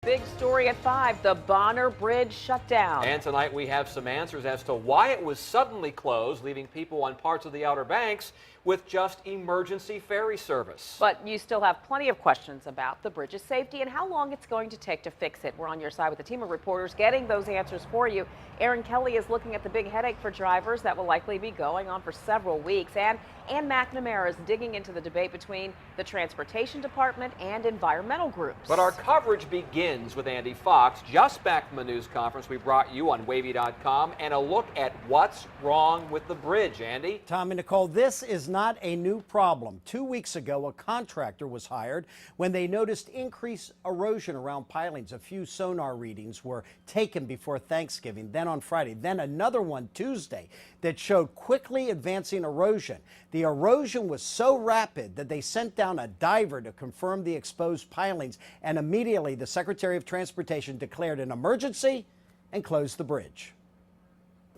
big story at 5, the Bonner Bridge shutdown. And tonight we have some answers as to why it was suddenly closed, leaving people on parts of the Outer Banks with just emergency ferry service. But you still have plenty of questions about the bridge's safety and how long it's going to take to fix it. We're on your side with a team of reporters getting those answers for you. Aaron Kelly is looking at the big headache for drivers that will likely be going on for several weeks. And Ann McNamara is digging into the debate between the Transportation Department and environmental groups. But our coverage begins with Andy Fox, just back from a news conference we brought you on wavy.com, and a look at what's wrong with the bridge. Andy? Tom and Nicole, this is not a new problem. 2 weeks ago, a contractor was hired when they noticed increased erosion around pilings. A few sonar readings were taken before Thanksgiving, then on Friday, then another one Tuesday that showed quickly advancing erosion. The erosion was so rapid that they sent down a diver to confirm the exposed pilings, and immediately the Secretary of Transportation declared an emergency and closed the bridge.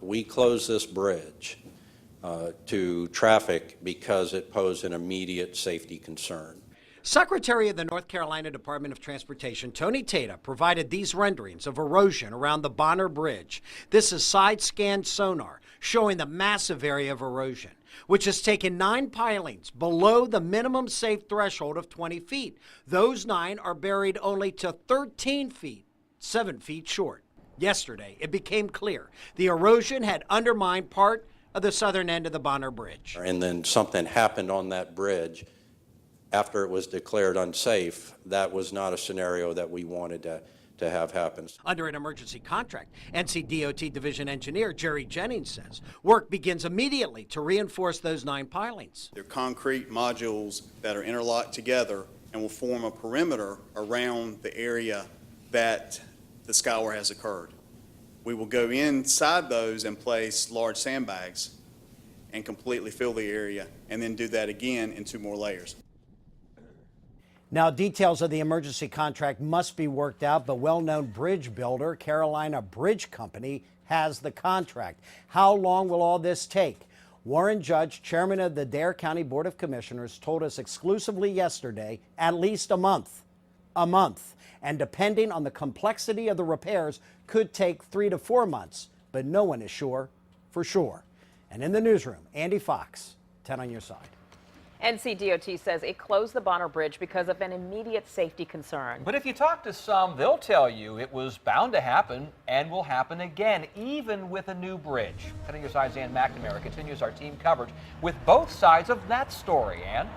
We closed this bridge to traffic because it posed an immediate safety concern. Secretary of the North Carolina Department of Transportation, Tony Tata, provided these renderings of erosion around the Bonner Bridge. This is side-scanned sonar showing the massive area of erosion, which has taken 9 pilings below the minimum safe threshold of 20 feet. Those 9 are buried only to 13 feet, 7 feet short. Yesterday, it became clear the erosion had undermined part of the southern end of the Bonner Bridge. And then something happened on that bridge after it was declared unsafe. That was not a scenario that we wanted to have happen. Under an emergency contract, NCDOT Division Engineer Jerry Jennings says work begins immediately to reinforce those 9 pilings. They're concrete modules that are interlocked together and will form a perimeter around the area that the scour has occurred. We will go inside those and place large sandbags and completely fill the area, and then do that again in 2 more layers. Now, details of the emergency contract must be worked out, but well-known bridge builder Carolina Bridge Company has the contract. How long will all this take? Warren Judge, chairman of the Dare County Board of Commissioners, told us exclusively yesterday at least a month. A month. And depending on the complexity of the repairs, could take 3 to 4 months, but no one is sure for sure. And in the newsroom, Andy Fox, 10 on your side. NCDOT says it closed the Bonner Bridge because of an immediate safety concern. But if you talk to some, they'll tell you it was bound to happen and will happen again, even with a new bridge. 10 on your side's Ann McNamara continues our team coverage with both sides of that story. Ann?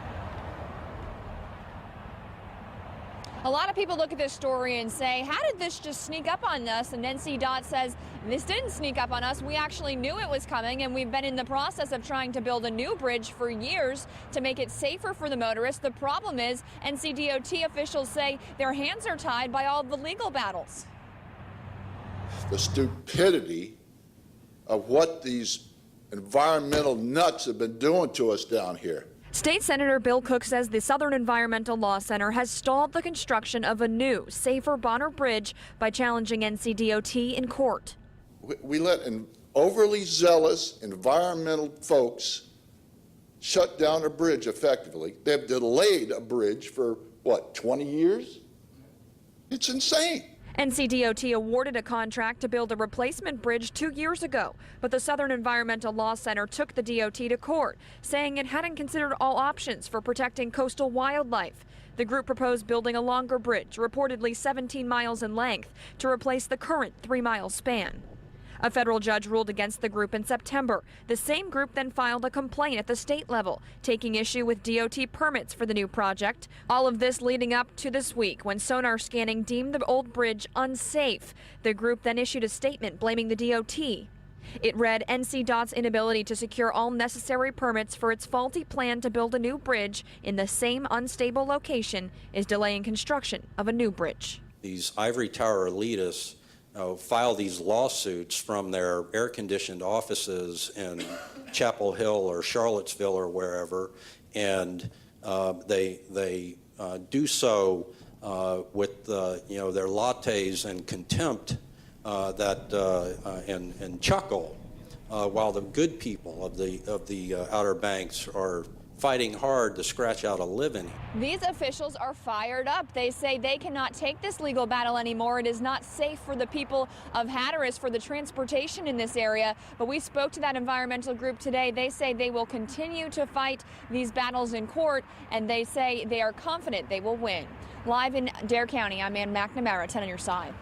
A lot of people look at this story and say, how did this just sneak up on us? And NCDOT says, this didn't sneak up on us. We actually knew it was coming, and we've been in the process of trying to build a new bridge for years to make it safer for the motorists. The problem is NCDOT officials say their hands are tied by all the legal battles. The stupidity of what these environmental nuts have been doing to us down here. State Senator Bill Cook says the Southern Environmental Law Center has stalled the construction of a new, safer Bonner Bridge by challenging NCDOT in court. We let overly zealous environmental folks shut down a bridge effectively. They've delayed a bridge for, what, 20 years? It's insane. NCDOT awarded a contract to build a replacement bridge 2 years ago, but the Southern Environmental Law Center took the DOT to court, saying it hadn't considered all options for protecting coastal wildlife. The group proposed building a longer bridge, reportedly 17 miles in length, to replace the current 3-mile span. A federal judge ruled against the group in September. The same group then filed a complaint at the state level, taking issue with DOT permits for the new project. All of this leading up to this week when sonar scanning deemed the old bridge unsafe. The group then issued a statement blaming the DOT. It read, NCDOT's inability to secure all necessary permits for its faulty plan to build a new bridge in the same unstable location is delaying construction of a new bridge. These ivory tower elitists file these lawsuits from their air-conditioned offices in Chapel Hill or Charlottesville or wherever, and they do so with their lattes and contempt and chuckle, while the good people of the Outer Banks are fighting hard to scratch out a living. These officials are fired up. They say they cannot take this legal battle anymore. It is not safe for the people of Hatteras, for the transportation in this area. But we spoke to that environmental group today. They say they will continue to fight these battles in court, and they say they are confident they will win. Live in Dare County, I'm Ann McNamara, 10 on your side.